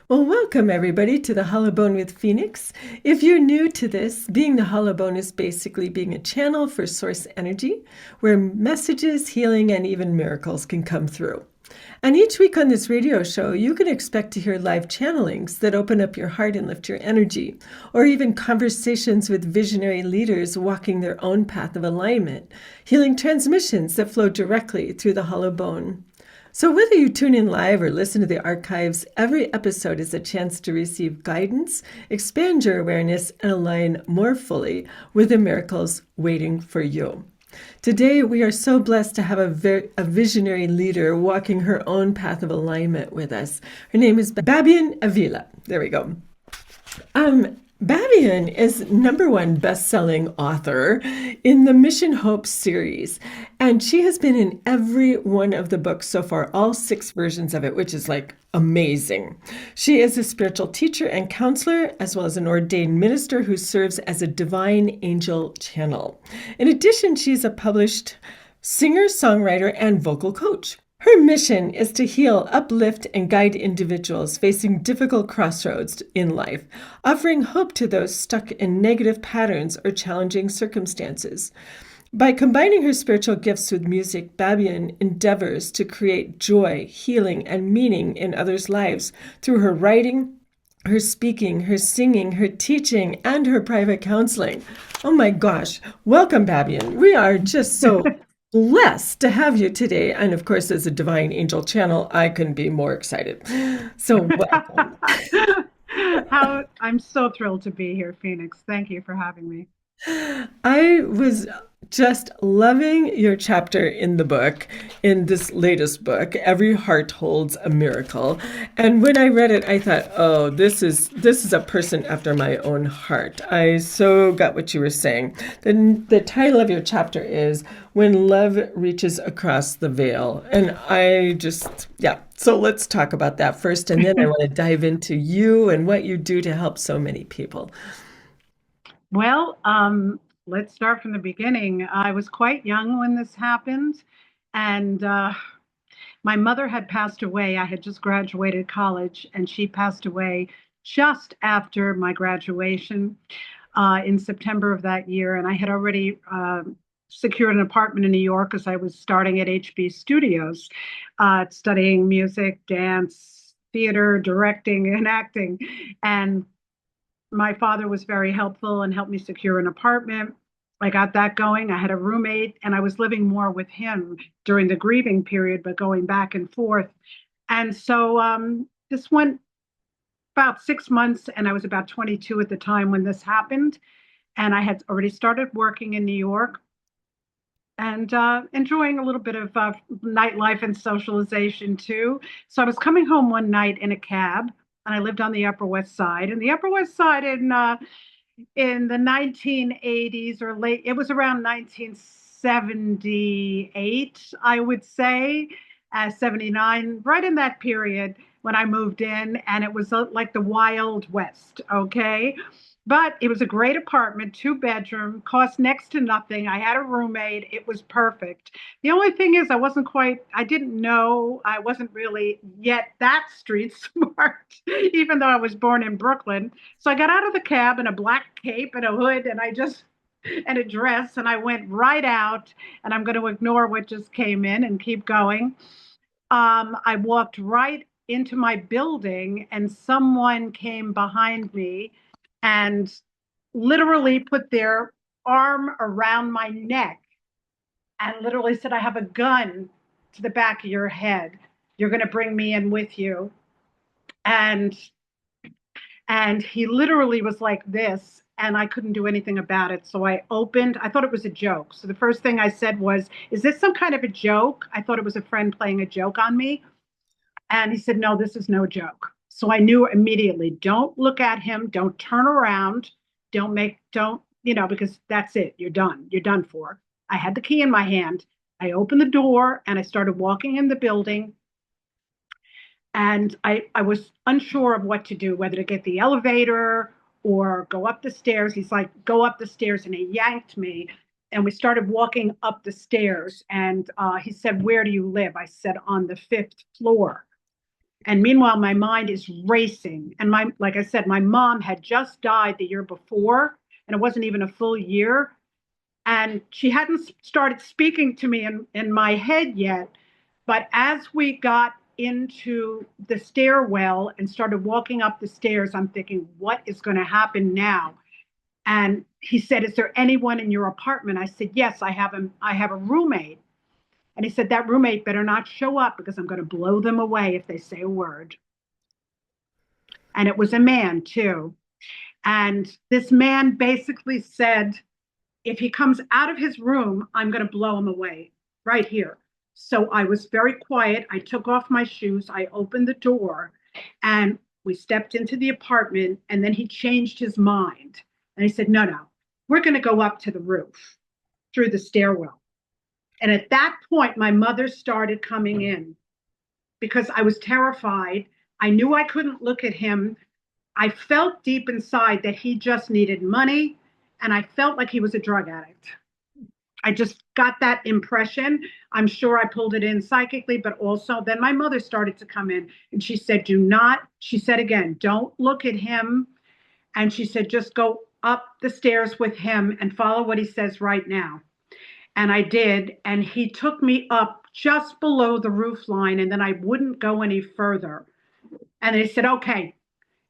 Well, welcome everybody to the Hollow Bone with Phoenix. If you're new to this, being the Hollow Bone is basically being a channel for source energy where messages, healing, and even miracles can come through. And each week on this radio show, you can expect to hear live channelings that open up your heart and lift your energy, or even conversations with visionary leaders walking their own path of alignment, healing transmissions that flow directly through the Hollow Bone. So, whether you tune in live or listen to the archives, every episode is a chance to receive guidance, expand your awareness, and align more fully with the miracles waiting for you. Today, we are so blessed to have a visionary leader walking her own path of alignment with us. Her name is Babien Avila. There we go. Babien is #1 best-selling author in the Mission Hope series, and she has been in every one of the books so far, all 6 versions of it, which is like amazing. She is a spiritual teacher and counselor, as well as an ordained minister who serves as a divine angel channel. In addition, she's a published singer, songwriter, and vocal coach. Her mission is to heal, uplift, and guide individuals facing difficult crossroads in life, offering hope to those stuck in negative patterns or challenging circumstances. By combining her spiritual gifts with music, Babien endeavors to create joy, healing, and meaning in others' lives through her writing, her speaking, her singing, her teaching, and her private counseling. Oh my gosh. Welcome, Babien. We are just so blessed to have you today. And of course, as a divine angel channel, I couldn't be more excited. So welcome. I'm so thrilled to be here, Phoenix. Thank you for having me. I was just loving your chapter in the book, in this latest book, Every Heart Holds a Miracle. And when I read it, I thought, oh, this is a person after my own heart. I so got what you were saying. The title of your chapter is When Love Reaches Across the Veil. And I just, yeah. So let's talk about that first. And then I want to dive into you and what you do to help so many people. Well, let's start from the beginning. I was quite young when this happened, and my mother had passed away. I had just graduated college, and she passed away just after my graduation in September of that year. And I had already secured an apartment in New York as I was starting at HB Studios, studying music, dance, theater, directing, and acting. And my father was very helpful and helped me secure an apartment. I got that going. I had a roommate and I was living more with him during the grieving period, but going back and forth. And so this went about 6 months, and I was about 22 at the time when this happened. And I had already started working in New York and enjoying a little bit of nightlife and socialization too. So I was coming home one night in a cab, and I lived on the Upper West Side. And the Upper West Side in the 1980s or late, it was around 1978, I would say, 79, right in that period when I moved in, and it was like the Wild West, okay? But it was a great apartment, 2 bedroom, cost next to nothing. I had a roommate. It was perfect. The only thing is, I didn't know, I wasn't really yet that street smart, even though I was born in Brooklyn. So I got out of the cab in a black cape and a hood, and a dress, and I went right out. And I'm going to ignore what just came in and keep going. I walked right into my building, and someone came behind me and literally put their arm around my neck and literally said, I have a gun to the back of your head. You're going to bring me in with you. And he literally was like this, and I couldn't do anything about it. So I thought it was a joke. So the first thing I said was, is this some kind of a joke? I thought it was a friend playing a joke on me. And he said, no, this is no joke. So I knew immediately, don't look at him, don't turn around, because that's it. You're done. You're done for. I had the key in my hand. I opened the door and I started walking in the building. And I was unsure of what to do, whether to get the elevator or go up the stairs. He's like, go up the stairs. And he yanked me. And we started walking up the stairs. And he said, where do you live? I said, on the 5th floor. And meanwhile, my mind is racing. And like I said, my mom had just died the year before, and it wasn't even a full year. And she hadn't started speaking to me in my head yet. But as we got into the stairwell and started walking up the stairs, I'm thinking, what is going to happen now? And he said, is there anyone in your apartment? I said, yes, I have a roommate. And he said, that roommate better not show up because I'm going to blow them away if they say a word. And it was a man too. And this man basically said, if he comes out of his room, I'm going to blow him away right here. So I was very quiet. I took off my shoes. I opened the door and we stepped into the apartment. And then he changed his mind. And he said, no, no, we're going to go up to the roof through the stairwell. And at that point, my mother started coming in because I was terrified. I knew I couldn't look at him. I felt deep inside that he just needed money, and I felt like he was a drug addict. I just got that impression. I'm sure I pulled it in psychically, but also then my mother started to come in and she said, do not, she said again, don't look at him. And she said, just go up the stairs with him and follow what he says right now. And I did. And he took me up just below the roof line, and then I wouldn't go any further. And they said, okay.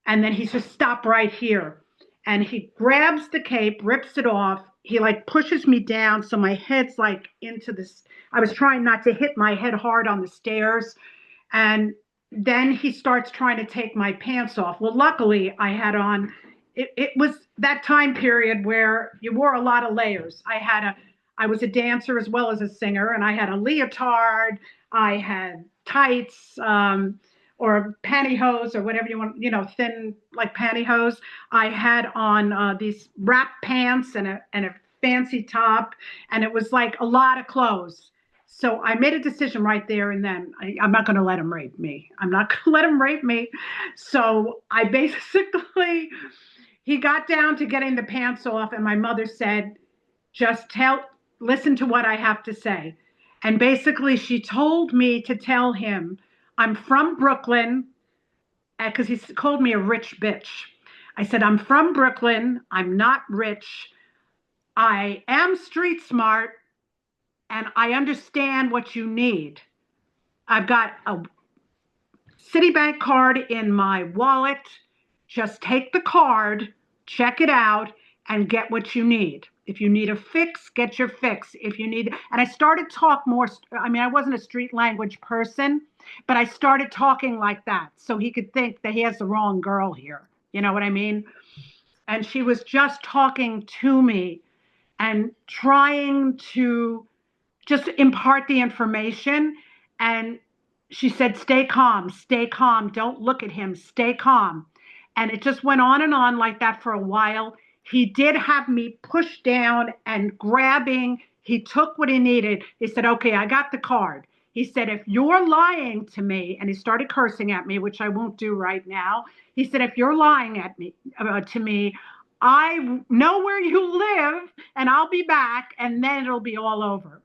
And then he says, stop right here. And he grabs the cape, rips it off. He like pushes me down. So my head's like into this. I was trying not to hit my head hard on the stairs. And then he starts trying to take my pants off. Well, luckily I had on, it was that time period where you wore a lot of layers. I was a dancer as well as a singer, and I had a leotard, I had tights, or pantyhose or whatever you want, thin like pantyhose. I had on these wrap pants and a fancy top, and it was like a lot of clothes. So I made a decision right there and then. I'm not going to let him rape me. I'm not going to let him rape me. So I basically, he got down to getting the pants off, and my mother said, just listen to what I have to say. And basically, she told me to tell him, I'm from Brooklyn, because he called me a rich bitch. I said, I'm from Brooklyn. I'm not rich. I am street smart, and I understand what you need. I've got a Citibank card in my wallet. Just take the card, check it out, and get what you need. If you need a fix, get your fix. If you need, and I started talk more. I mean, I wasn't a street language person, but I started talking like that so he could think that he has the wrong girl here. You know what I mean? And she was just talking to me and trying to just impart the information. And she said, stay calm, don't look at him, stay calm. And it just went on like that for a while. He did have me pushed down and grabbing. He took what he needed. He said, okay, I got the card. He said, if you're lying to me, and he started cursing at me, which I won't do right now. He said, if you're lying at me to me, I know where you live and I'll be back and then it'll be all over.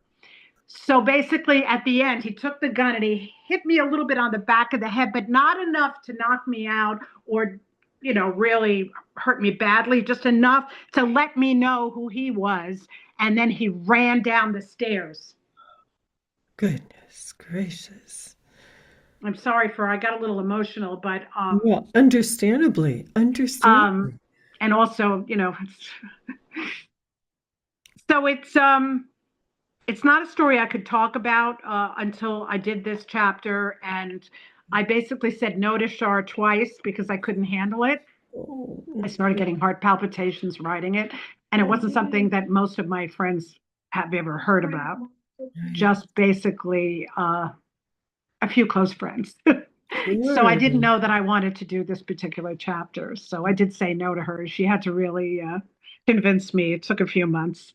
So basically, at the end, he took the gun and he hit me a little bit on the back of the head, but not enough to knock me out or, really hurt me badly, just enough to let me know who he was. And then he ran down the stairs. Goodness gracious. I'm sorry I got a little emotional, but, Well, understandably, um, understandably. and also, so it's not a story I could talk about until I did this chapter. And I basically said no to Shar twice because I couldn't handle it. I Oh, started getting heart palpitations writing it. And it wasn't something that most of my friends have ever heard about, right. just basically a few close friends. So I Sure. didn't know that I wanted to do this particular chapter. So I did say no to her. She had to really convince me. It took a few months,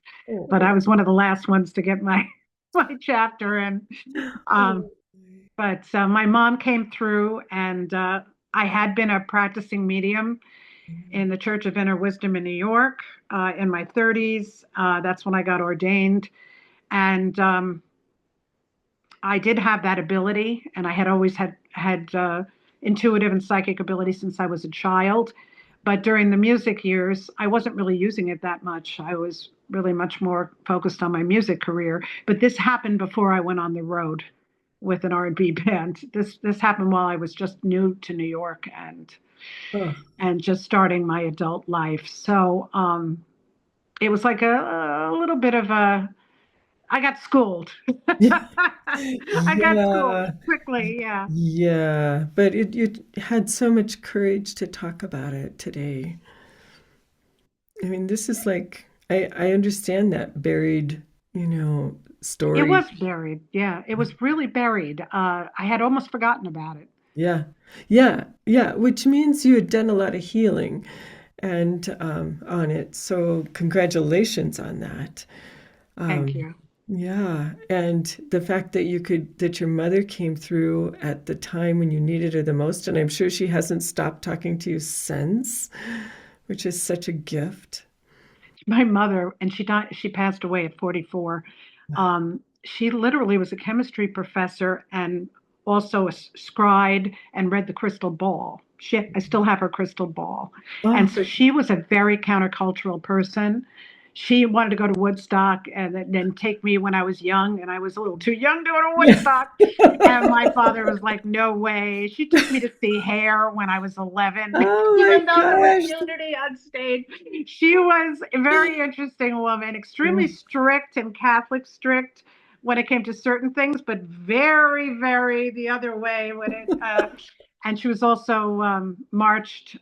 but I Oh, was one of the last ones to get my my chapter in. Um, oh. but my mom came through, and I had been a practicing medium in the Church of Inner Wisdom in New York in my 30s. That's when I got ordained, and I did have that ability, and I had always had intuitive and psychic ability since I was a child. But during the music years, I wasn't really using it that much. I was really much more focused on my music career. But this happened before I went on the road with an R&B band. This happened while I was just new to New York Oh, and just starting my adult life. So it was like a little bit of a I got schooled. I got schooled yeah, quickly. Yeah. yeah. But you had so much courage to talk about it today. I mean, this is like I understand that buried, It story. was buried. Yeah. It was really buried. I had almost forgotten about it. Yeah, yeah, yeah. Which means you had done a lot of healing and on it. So congratulations on that. Thank Um, you. yeah, and the fact that that your mother came through at the time when you needed her the most, and I'm sure she hasn't stopped talking to you since, which is such a gift. My mother, and she died, she passed away at 44. She literally was a chemistry professor and also a scribe and read the crystal ball. I still have her crystal ball. And Oh, so she was a very countercultural person. She wanted to go to Woodstock and then take me when I was young, and I was a little too young to go to yeah. Woodstock. And my father was like, no way. She took me to see Hair when I was 11, Oh my even though there was gosh. nudity on stage. She was a very interesting woman, extremely strict and Catholic strict when it came to certain things, but very, very the other way when it. And she was also marched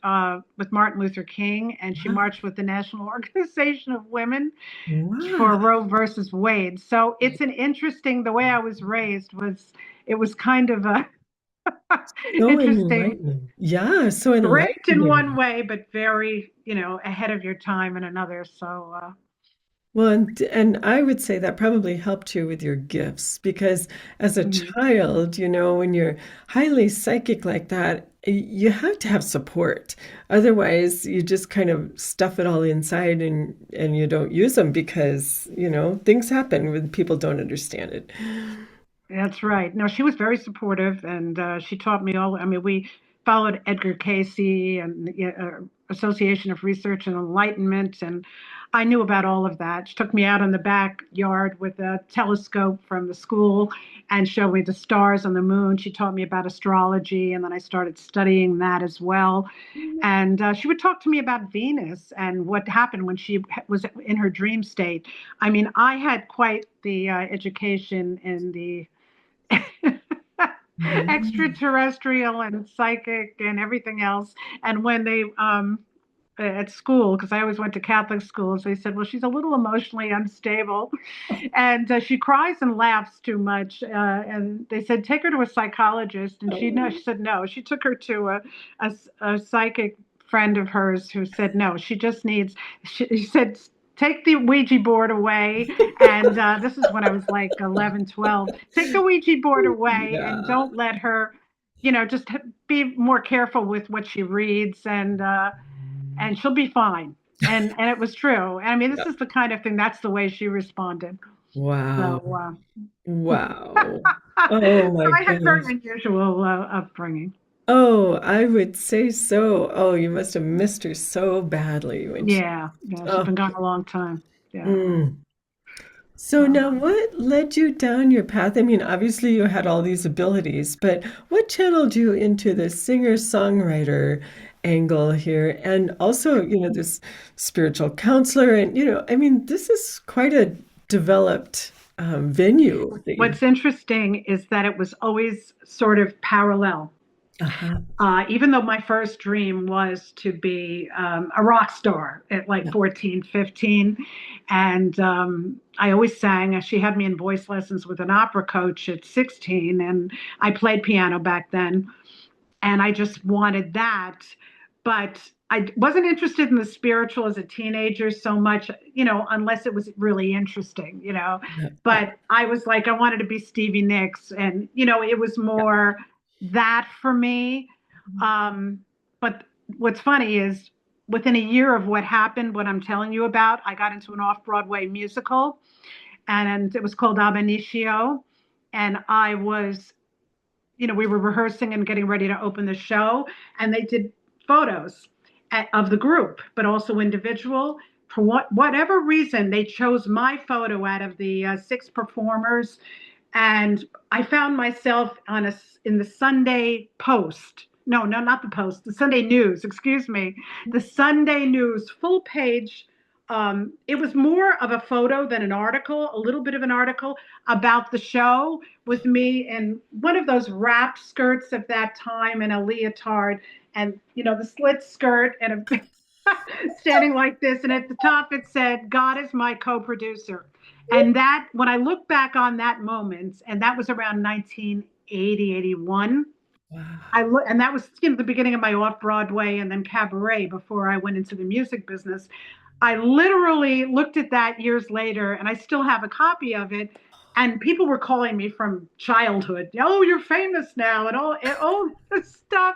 with Martin Luther King, and she marched with the National Organization of Women for Wow. Roe versus Wade. So it's an interesting. The way I was raised was it was kind of a So interesting, enlightening. Yeah, so strict in one enlightening. way, but very, ahead of your time in another. So, Well, and I would say that probably helped you with your gifts because as a mhm. child, when you're highly psychic like that, you have to have support. Otherwise, you just kind of stuff it all inside and you don't use them because, things happen when people don't understand it. That's right. No, she was very supportive, and she taught me all. I mean, we followed Edgar Casey and the Association of Research and Enlightenment, and I knew about all of that. She took me out in the backyard with a telescope from the school and showed me the stars and the moon. She taught me about astrology, and then I started studying that as well. And she would talk to me about Venus and what happened when she was in her dream state. I mean, I had quite the education in the Yeah. extraterrestrial and psychic and everything else. And when they at school, because I always went to Catholic schools, they said, well, she's a little emotionally unstable and she cries and laughs too much. And they said, take her to a psychologist. And she no, Oh, she said no. She took her to a psychic friend of hers who said no. She just needs. She said. Take the Ouija board away. And this is when I was like 11, 12. Take the Ouija board away and yeah. don't let her, just be more careful with what she reads and she'll be fine. And it was true. I mean, this Yeah. is the kind of thing. That's the way she responded. Wow. So, Wow. Oh so my I had very gosh. unusual upbringing. Oh, I would say so. Oh, you must have missed her so badly when she. Yeah, yeah, she's Oh, been gone a long time. Yeah. mm. So So now what led you down your path? I mean, obviously you had all these abilities, but what channeled you into the singer-songwriter angle here? And also, this spiritual counselor and, I mean, this is quite a developed venue that you. what's interesting is that it was always sort of parallel. Uh-huh. Even though my first dream was to be a rock star at like Yeah. 14, 15. And I always sang. She had me in voice lessons with an opera coach at 16. And I played piano back then. And I just wanted that. But I wasn't interested in the spiritual as a teenager so much, unless it was really interesting. Yeah. Yeah. But I was like, I wanted to be Stevie Nicks. And, it was Yeah. more that for me. But what's funny is within a year of what happened, what I'm telling you about, I got into an off Broadway musical and it was called Ab Initio. And I was we were rehearsing and getting ready to open the show, and they did photos of the group, but also individual. For whatever reason, they chose my photo out of the six performers, and I found myself in the Sunday Post. No, no, not the Post. The Sunday News. Excuse me. The Sunday News full page. It was more of a photo than an article. A little bit of an article about the show with me in one of those wrap skirts of that time and a leotard, and the slit skirt and a standing like this. And at the top it said, "God is my co-producer." And that, when I look back on that moment, and that was around 1980, 81, Wow. and that was the beginning of my off Broadway and then cabaret before I went into the music business. I literally looked at that years later, and I still have a copy of it. And people were calling me from childhood. "Oh, you're famous now," and all this stuff.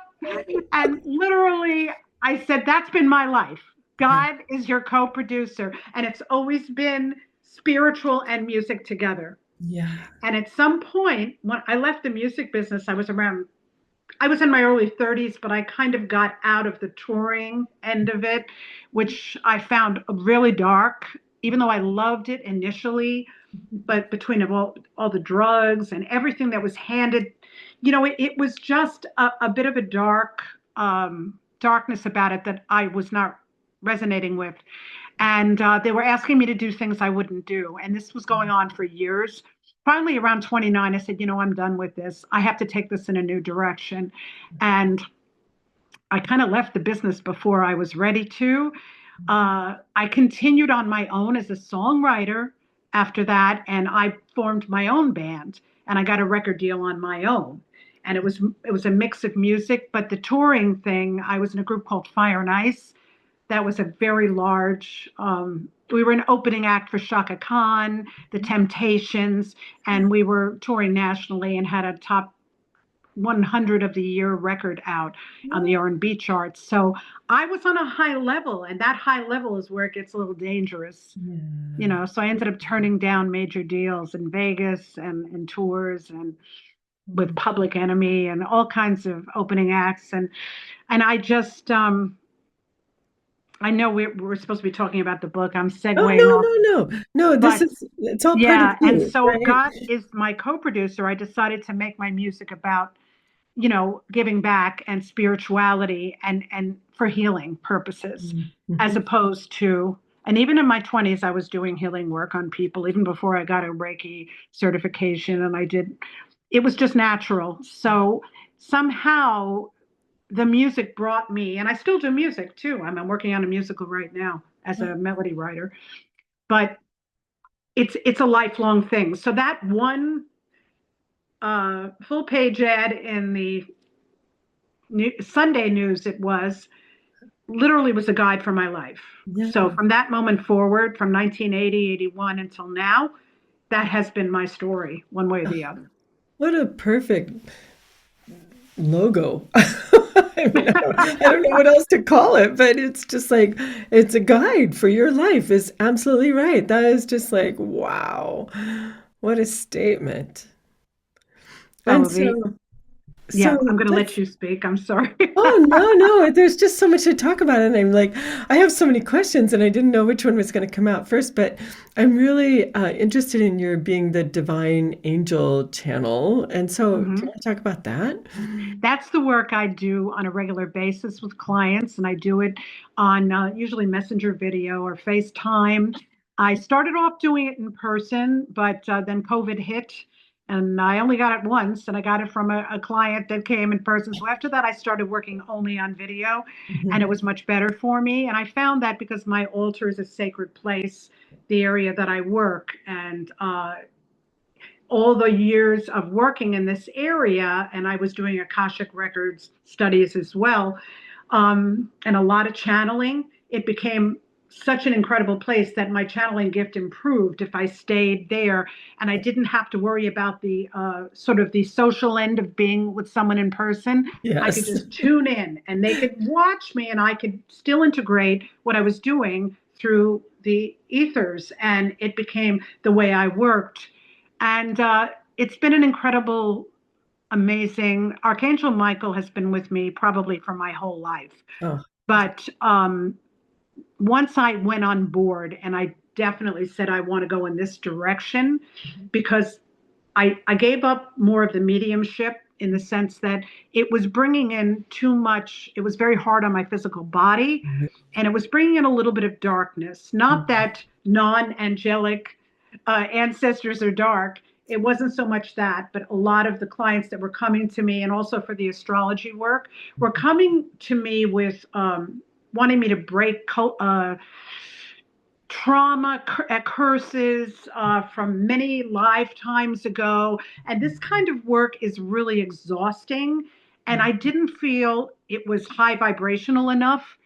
And literally, I said, "That's been my life. Yeah. God is your co-producer," and it's always been spiritual and music together. Yeah. And at some point, when I left the music business, I was in my early 30s, but I kind of got out of the touring end of it, which I found really dark, even though I loved it initially. But between all the drugs and everything that was handed, it was just a bit of a darkness about it that I was not resonating with. And they were asking me to do things I wouldn't do. And this was going on for years. Finally, around 29, I said, "I'm done with this. I have to take this in a new direction." And I kind of left the business before I was ready to. I continued on my own as a songwriter after that, and I formed my own band, and I got a record deal on my own. And it was a mix of music, but the touring thing, I was in a group called Fire and Ice. That was a very large. We were an opening act for Shaka Khan, The Temptations, and we were touring nationally and had a top 100 of the year record out on the R&B charts. So I was on a high level, and that high level is where it gets a little dangerous. Yeah. So I ended up turning down major deals in Vegas and tours and with Public Enemy and all kinds of opening acts. And I just I know we're supposed to be talking about the book. I'm Oh, segueing off, no, no, no. No, but it's all part of yeah. And you, so right? God is my co-producer. I decided to make my music about giving back and spirituality and for healing purposes, as Mm-hmm. opposed to, and even in my 20s, I was doing healing work on people, even before I got a Reiki certification. And it was just natural. So somehow the music brought me, and I still do music too. I'm working on a musical right now as a melody writer, but it's a lifelong thing. So that one full page ad in the Sunday News, it was literally was a guide for my life. So Yeah. from that moment forward, from 1980, 81 until now, that has been my story, one way or the other. What a perfect logo. I don't know what else to call it, but it's just like it's a guide for your life is absolutely right. That is just like, wow. What a statement. And So so the so yeah, I'm going to let let's you speak. I'm sorry. Oh, no, no, there's just so much to talk about, and I'm like, I have so many questions, and I didn't know which one was going to come out first, but I'm really interested in your being the divine angel channel. And so, do you Mhm. want to talk about that? That's the work I do on a regular basis with clients, and I do it on usually Messenger video or FaceTime. I started off doing it in person, but then COVID hit, and I only got it once, and I got it from a client that came in person. So after that, I started working only on video, and it Mhm. was much better for me. And I found that because my altar is a sacred place, the area that I work, and all the years of working in this area, and I was doing Akashic Records studies as well, and a lot of channeling, it became such an incredible place that my channeling gift improved if I stayed there, and I didn't have to worry about the sort of the social end of being with someone in person. I could Yes. just tune in, and they could watch me, and I could still integrate what I was doing through the ethers, and it became the way I worked. And it's been an incredible amazing. Archangel Michael has been with me probably for my whole life. Oh, But once I went on board and I definitely said I want to go in this direction because I gave up more of the mediumship in the sense that it was bringing in too much. It was very hard on my physical body and it was bringing in a little bit of darkness. Not that non angelic ancestors are dark. It wasn't so much that, but a lot of the clients that were coming to me and also for the astrology work were coming to me with wanting me to break trauma, curses from many lifetimes ago. And this kind of work is really exhausting. And I didn't feel it was high vibrational enough.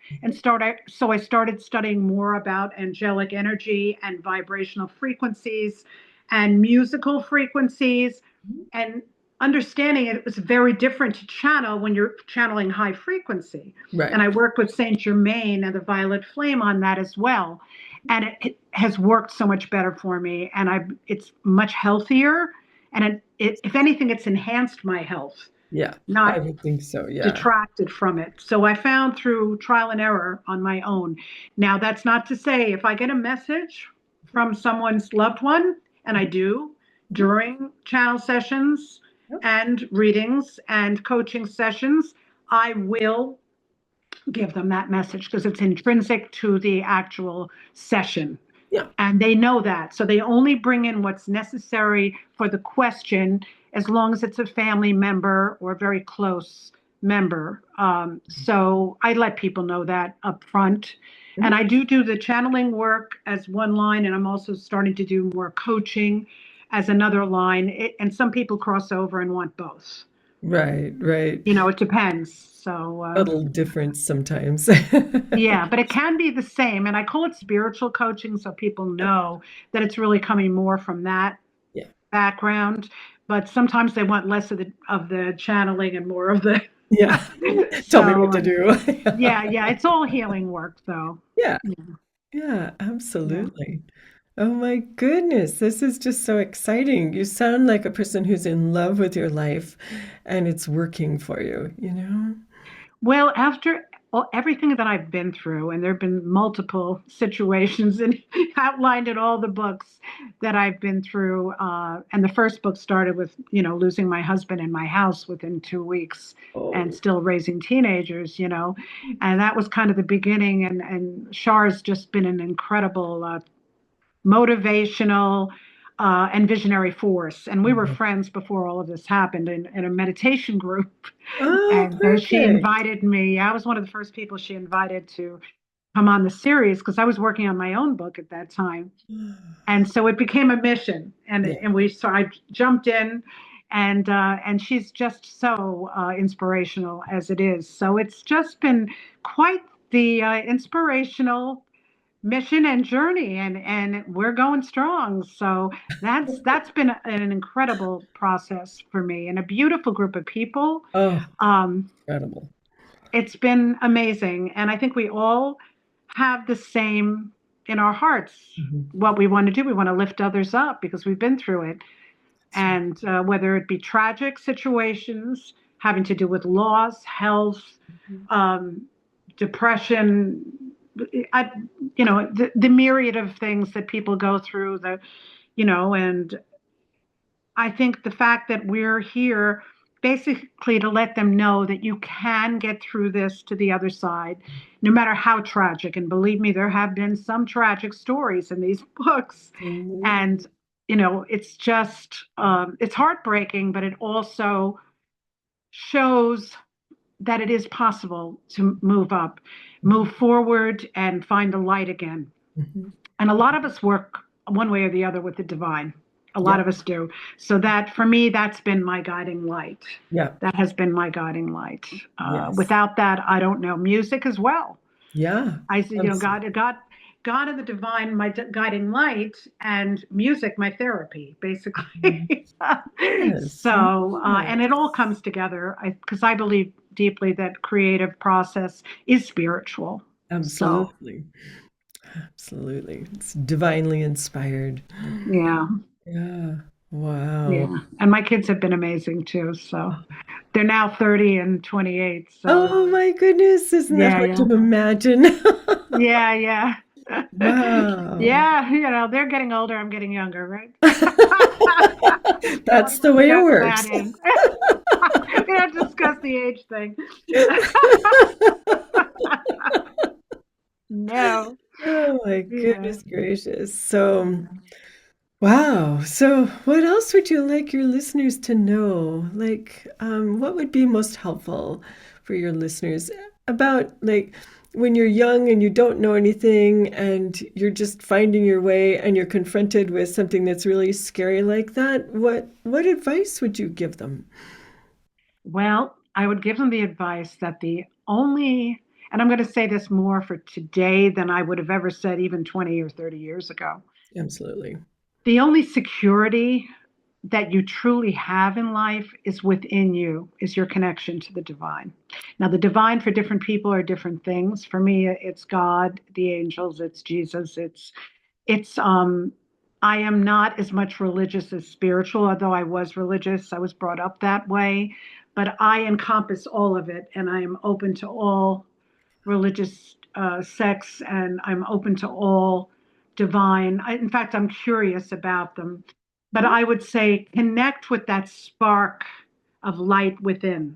So I started studying more about angelic energy and vibrational frequencies and musical frequencies and understanding it was very different to channel when you're channeling high frequency. And right. I worked with Saint Germain and the Violet Flame on that as well, and it has worked so much better for me, and it's much healthier, and if anything, it's enhanced my health, Yeah, I not would think so. Yeah. detracted from it. So I found through trial and error on my own. Now that's not to say if I get a message from someone's loved one, and I do during channel sessions and readings and coaching sessions, I will give them that message because it's intrinsic to the actual session. Yeah. And they know that. So they only bring in what's necessary for the question as long as it's a family member or a very close member. So I let people know that up front. And Mhm. I do the channeling work as one line, and I'm also starting to do more coaching as another line. And some people cross over and want both. Right, right. It depends. So, Subtle difference sometimes. yeah, but it can be the same. And I call it spiritual coaching so people know that it's really coming more from that Yeah. background. But sometimes they want less of the channeling and more of the Yeah. Tell me what so to do. yeah, it's all healing work though. Yeah. Yeah, Yeah, yeah. absolutely. Oh my goodness, this is just so exciting. You sound like a person who's in love with your life and it's working for you, you know? Well, after everything that I've been through, and there have been multiple situations and outlined in all the books that I've been through, and the first book started with, losing my husband in my house within 2 weeks and Oh, still raising teenagers, and that was kind of the beginning. And Char's just been an incredible motivational and visionary force. And we were mhm. friends before all of this happened in a meditation group. Oh, And she perfect. invited me. I was one of the first people she invited to come on the series because I was working on my own book at that time. And so it became a mission. And Yeah. so I jumped in, and she's just so inspirational as it is. So it's just been quite the inspirational mission and journey, and we're going strong. So that's been an incredible process for me and a beautiful group of people. Oh, um, incredible. it's been amazing, and I think we all have the same in our hearts. Mhm. What we want to do, we want to lift others up because we've been through it. That's right. And whether it be tragic situations having to do with loss, health, Mhm. um, depression, I, the myriad of things that people go through, and I think the fact that we're here basically to let them know that you can get through this to the other side, no matter how tragic. And believe me, there have been some tragic stories in these books. Absolutely. And, it's just, it's heartbreaking, but it also shows that it is possible to move up, Mhm. move forward, and find the light again. Mhm. And a lot of us work one way or the other with the divine. A lot Yeah. of us do. So that for me, that's been my guiding light. Yeah. That has been my guiding light. Yes. Without that, I don't know. Music as well. Yeah. I see, Absolutely. God and the divine, my guiding light, and music, my therapy, Mhm. basically. Yes. So, and it all Yes. comes together because I believe deeply that creative process is spiritual. So, Absolutely. Absolutely. It's divinely inspired. yeah. Yeah. Wow. Yeah. And my kids have been amazing too. So they're now 30 and 28. So Oh my goodness, isn't that yeah, hard yeah. to imagine? Yeah, yeah. Wow. Yeah, they're getting older, I'm getting younger, right? Don't want That's to the way it discuss that works. in. We don't discuss the age thing. No. Oh my Yeah. goodness gracious. So, wow. So, what else would you like your listeners to know? Like, what would be most helpful for your listeners about, like, when you're young and you don't know anything and you're just finding your way and you're confronted with something that's really scary like that? What advice would you give them? Well, I would give them the advice that the only, and I'm going to say this more for today than I would have ever said even 20 or 30 years ago. Absolutely. The only security that you truly have in life is within you, is your connection to the divine. Now, the divine for different people are different things. For me, it's God, the angels, it's Jesus, it's I am not as much religious as spiritual, although I was religious. I was brought up that way, but I encompass all of it, and I am open to all religious sects, and I'm open to all divine. In fact, I'm curious about them. But Mhm. I would say connect with that spark of light within,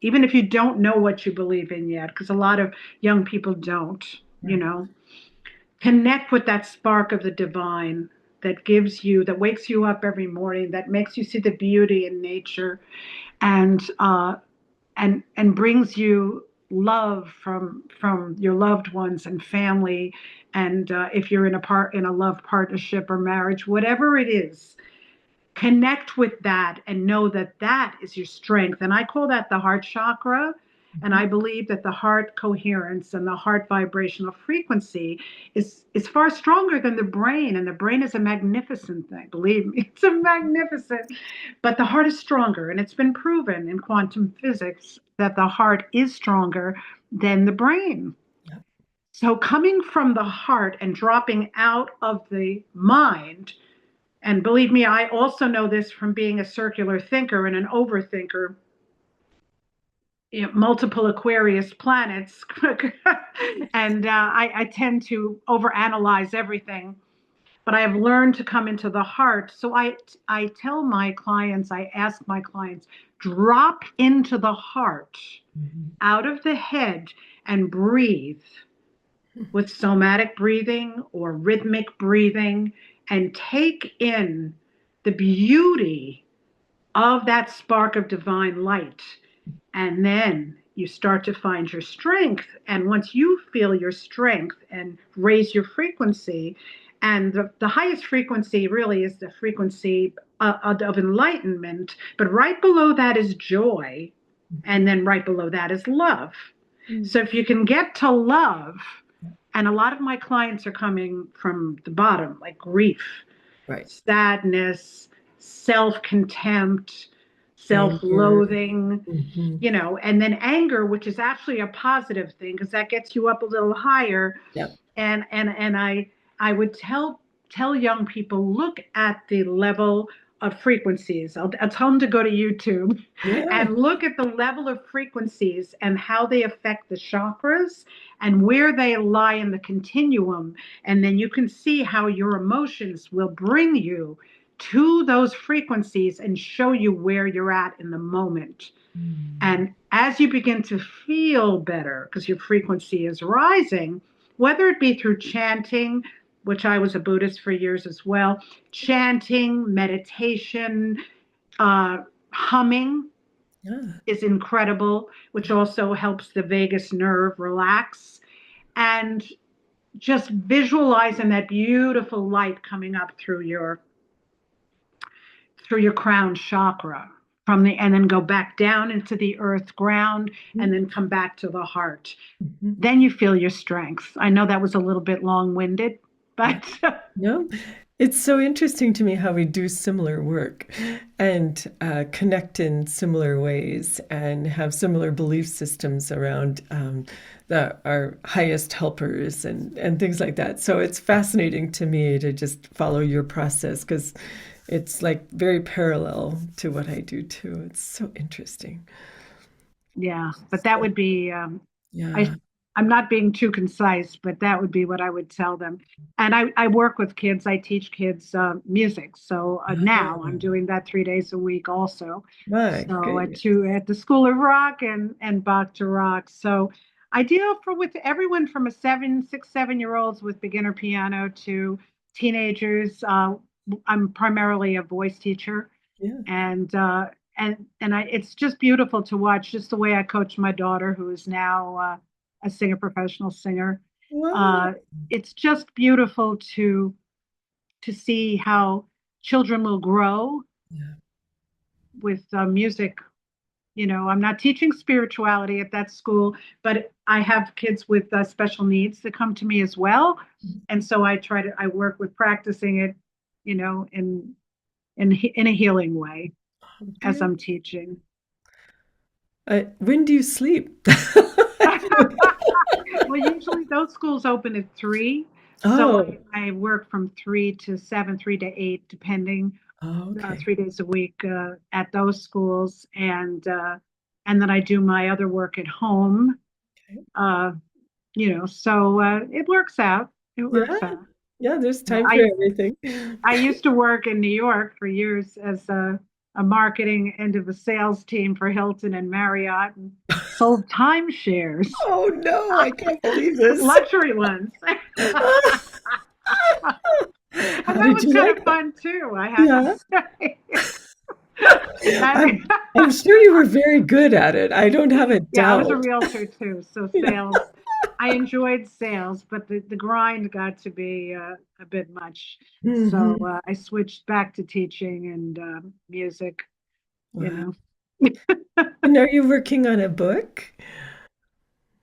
even if you don't know what you believe in yet, because a lot of young people don't, you Right. know. Connect with that spark of the divine that gives you, that wakes you up every morning, that makes you see the beauty in nature, and and brings you love from your loved ones and family, and if you're in a love partnership or marriage, whatever it is, connect with that and know that that is your strength. And I call that the heart chakra. And Mhm. I believe that the heart coherence and the heart vibrational frequency is far stronger than the brain. And the brain is a magnificent thing. Believe me, it's a magnificent. But the heart is stronger. And it's been proven in quantum physics that the heart is stronger than the brain. Yep. So coming from the heart and dropping out of the mind, and believe me, I also know this from being a circular thinker and an overthinker. Multiple Aquarius planets, and I tend to overanalyze everything. But I have learned to come into the heart. So I tell my clients, I ask my clients, drop into the heart, Mhm. out of the head, and breathe with somatic breathing or rhythmic breathing, and take in the beauty of that spark of divine light. And then you start to find your strength. And once you feel your strength and raise your frequency, and the highest frequency really is the frequency of enlightenment, but right below that is joy. And then right below that is love. Mhm. So if you can get to love, and a lot of my clients are coming from the bottom, like grief, Right. sadness, self contempt, self Anger. loathing, Hmm. and then anger, which is actually a positive thing because that gets you up a little higher. Yep. And I would tell young people, look at the level of frequencies. I'll tell them to go to YouTube Yeah. and look at the level of frequencies and how they affect the chakras and where they lie in the continuum. And then you can see how your emotions will bring you to those frequencies and show you where you're at in the moment. Mm. And as you begin to feel better, because your frequency is rising, whether it be through chanting, which I was a Buddhist for years as well, chanting, meditation, humming Yeah. is incredible, which also helps the vagus nerve relax. And just visualizing that beautiful light coming up through your crown chakra and then go back down into the earth ground and then come back to the heart. Mhm. Then you feel your strength. I know that was a little bit long-winded, Yeah. but No. It's so interesting to me how we do similar work and connect in similar ways and have similar belief systems around our highest helpers and things like that. So it's fascinating to me to just follow your process because it's like very parallel to what I do too. It's so interesting. Yeah, but that would be I Yeah. I'm not being too concise, but that would be what I would tell them. And I work with kids. I teach kids music. So now I'm Oh, doing that 3 days a week also. my So goodness. at the School of Rock and Bach to Rock. So I deal for with everyone from a 7, 6, 7 year olds with beginner piano to teenagers. I'm primarily a voice teacher, Yeah. and it's just beautiful to watch just the way I coach my daughter, who is now a singer, professional singer. Wow. Uh, it's just beautiful to see how children will grow Yeah. with music. I'm not teaching spirituality at that school, but I have kids with special needs that come to me as well, and so I work with practicing it, in a healing way as I'm Beautiful. teaching. When do you sleep? Well, usually those schools open at 3, so Oh, I work from 3 to 7, 3 to 8, depending, okay. 3 days a week at those schools, and then I do my other work at home. Uh, so it works out. It Yeah, works out. yeah, there's Yeah, time for everything. I used to work in New York for years as a marketing end of a sales team for Hilton and Marriott, and sold timeshares, Oh no, I can't believe this. luxury ones. And How that did was you kind like of that? fun too, I have to Yeah. say. And I'm sure you were very good at it. I don't have a yeah, I was a doubt. realtor too, so Yeah. sales. I enjoyed sales, but the grind got to be a bit much. So Hmm. I switched back to teaching and music, you Wow. know. And are you working on a book?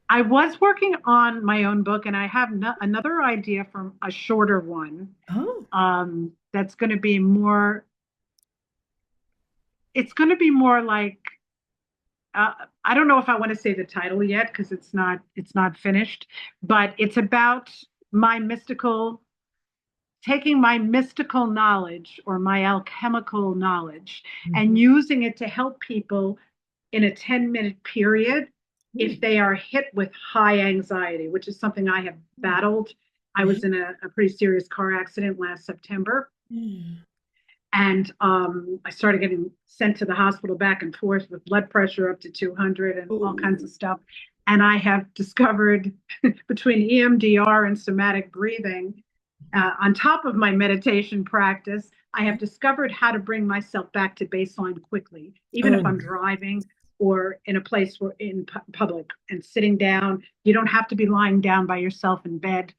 I was working on my own book, and I have another idea for a shorter one Oh, that's going to be more. It's going to be more like uh, I don't know if I want to say the title yet because it's not finished, but it's about my mystical taking my mystical knowledge or my alchemical knowledge and mhm. using it to help people in a 10-minute period if they are hit with high anxiety, which is something I have battled. I Yeah. was in a pretty serious car accident last September, Yeah. and I started getting sent to the hospital back and forth with blood pressure up to 200 and all kinds Oh, of stuff. And I have discovered between EMDR and somatic breathing, on top of my meditation practice, I have discovered how to bring myself back to baseline quickly, even oh, if I'm driving or in a place where in public and sitting down. You don't have to be lying down by yourself in bed.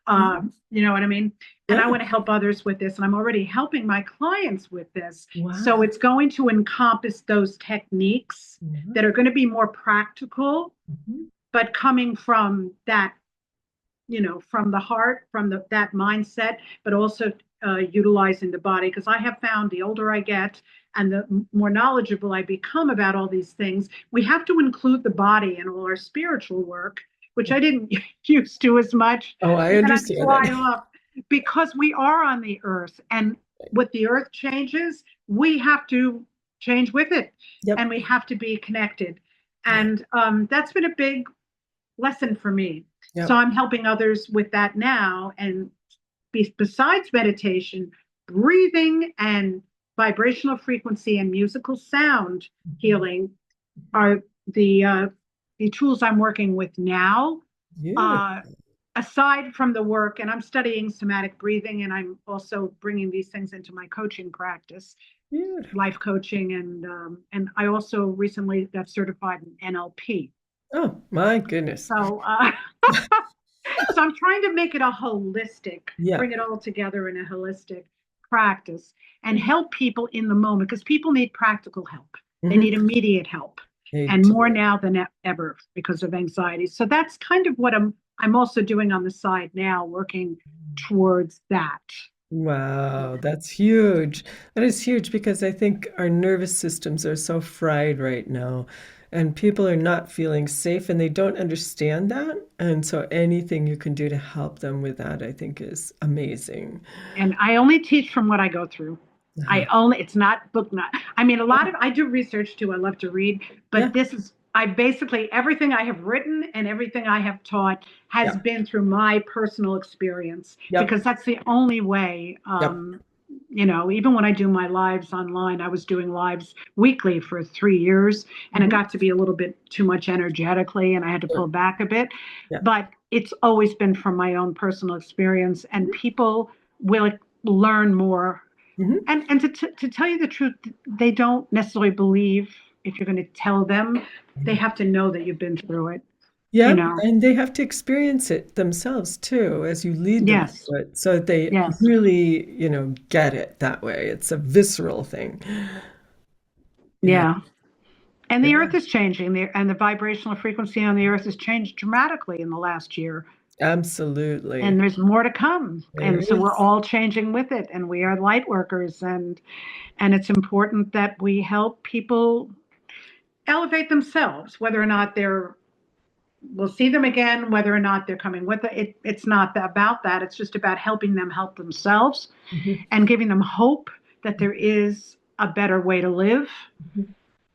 yeah. You know what I mean? And I Yeah. want to help others with this, and I'm already helping my clients with this. So Wow. it's going to encompass those techniques Yeah. that are going to be more practical, Mhm. but coming from that, from the heart, from that mindset, but also utilizing the body. Because I have found the older I get and the more knowledgeable I become about all these things, we have to include the body in all our spiritual work, which I didn't used to as much. Oh, I And then I'd understand fly that. off because we are on the earth. And with the earth changes, we have to change with it, Yep. and we have to be connected. Yeah. And that's been a big lesson for me. So Yep. I'm helping others with that now. And besides meditation, breathing and vibrational frequency and musical sound Mhm. healing are the tools I'm working with now. Uh, Beautiful. Aside from the work, and I'm studying somatic breathing, and I'm also bringing these things into my coaching practice, Beautiful. life coaching, and I also recently got certified in NLP. Oh, my goodness. So so I'm trying to make it a holistic, Yeah. bring it all together in a holistic practice and help people in the moment because people need practical help. They Hmm. need immediate help, They and more do. now than ever because of anxiety. So that's kind of what I'm also doing on the side now, working towards that. Wow, that's huge. That is huge because I think our nervous systems are so fried right now, and people are not feeling safe and they don't understand that. And so anything you can do to help them with that, I think is amazing. And I only teach from what I go through. Uh-huh. It's not book, not, I mean, I do research too. I love to read, but Yeah, I basically, everything I have written and everything I have taught has yeah, been through my personal experience yep, because that's the only way, yep. even when I do my lives online, I was doing lives weekly for 3 years and it Hmm. got to be a little bit too much energetically and I had to pull Sure. back a bit. Yeah. But it's always been from my own personal experience and people will learn more. Hmm. And to tell you the truth, they don't necessarily believe if you're going to tell them. They have to know that you've been through it, you Yep, know. and they have to experience it themselves too as you lead them Yes, through it so that they yes, really, get it that way. It's a visceral thing. Yeah, yeah. And the yeah, earth is changing, and the vibrational frequency on the earth has changed dramatically in the last year. absolutely. And there's more to come. There And so we're is. all changing with it. And we are light workers. And it's important that we help people elevate themselves, whether or not we'll see them again, whether or not they're coming with it's not about that. It's just about helping them help themselves Mhm, and giving them hope that there is a better way to live. mhm.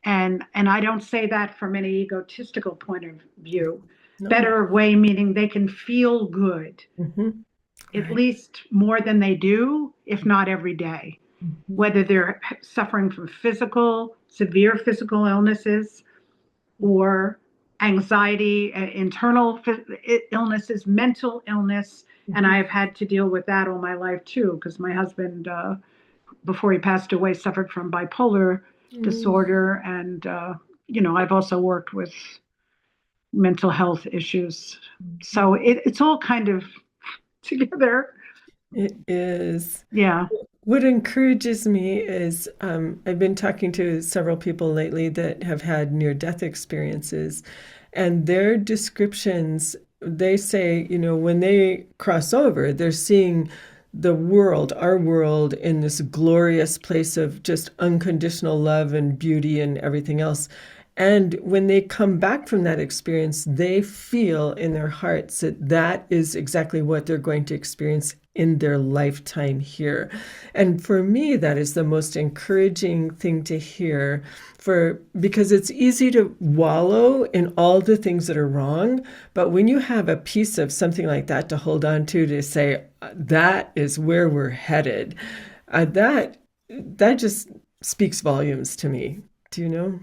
And I don't say that from any egotistical point of view. No. Better way meaning they can feel good, Hmm. at Right. least more than they do, if not every day. Mhm, Whether they're suffering from severe physical illnesses, or anxiety, internal illnesses, mental illness. And mhm. I've had to deal with that all my life too, because my husband, before he passed away, suffered from bipolar Mm, disorder. And, I've also worked with mental health issues. mhm. So it's all kind of together. It is. Yeah. What encourages me is I've been talking to several people lately that have had near-death experiences, and their descriptions, they say, when they cross over, they're seeing the world, our world, in this glorious place of just unconditional love and beauty and everything else. And when they come back from that experience, they feel in their hearts that that is exactly what they're going to experience in their lifetime here. And for me, that is the most encouraging thing to hear because it's easy to wallow in all the things that are wrong. But when you have a piece of something like that to hold on to say, that is where we're headed, that just speaks volumes to me. Do you know?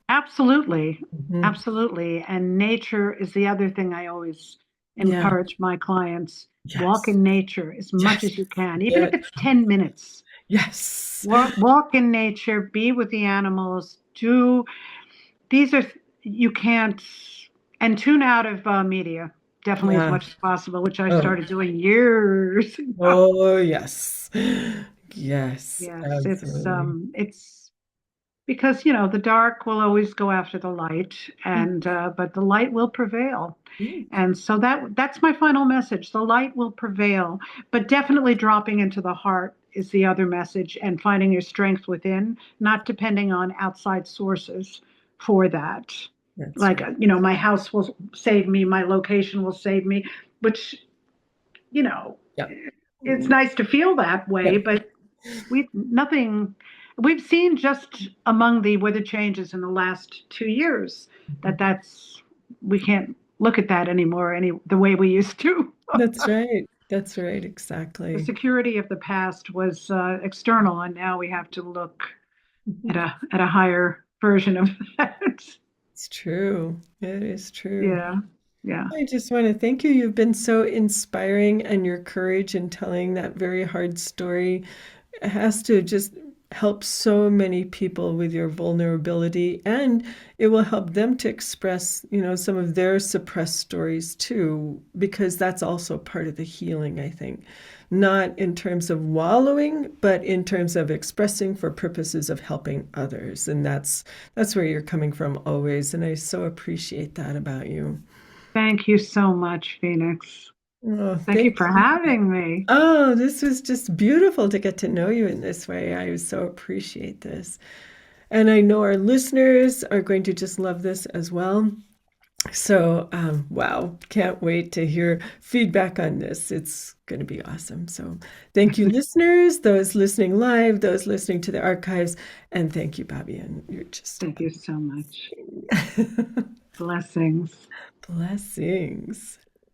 Absolutely. Mhm. Absolutely. And nature is the other thing I always Yeah. encourage my clients. Walk Yes. in nature as much Yes. as you can, even if Yes. it's 10 minutes. Yes. Walk in nature, be with the animals. These are, you can't, and tune out of media definitely as Yeah. much as possible, which I Oh. started doing years ago. Oh, yes. Yes, Yes, absolutely. it's because the dark will always go after the light, and but the light will prevail. Mm, And so that's my final message. The light will prevail, but definitely dropping into the heart is the other message, and finding your strength within, not depending on outside sources for that. that's Like, right. my house will save me, my location will save me, which, you know, Yeah. it's Mm, nice to feel that yeah. way, but we've seen just among the weather changes in the last 2 years Mhm. that's we can't look at that anymore the way we used to. That's right. That's right. The Exactly. security of the past was external, and now we have to look Mhm. at a higher version of that. It's true. It is true. Yeah, yeah. I just want to thank you. You've been so inspiring, and your courage in telling that very hard story has to just help so many people with your vulnerability, and it will help them to express, some of their suppressed stories too, because that's also part of the healing, I think. Not in terms of wallowing, but in terms of expressing for purposes of helping others. And that's where you're coming from always, and I so appreciate that about you. Thank you so much, Phoenix. Oh, Thank you thank for you. having me. Oh, this was just beautiful to get to know you in this way. I so appreciate this. And I know our listeners are going to just love this as well. So, wow, can't wait to hear feedback on this. It's going to be awesome. So, thank you, listeners, those listening live, those listening to the archives, and thank you, Babien. You're just Thank you so much. amazing. Blessings. Blessings.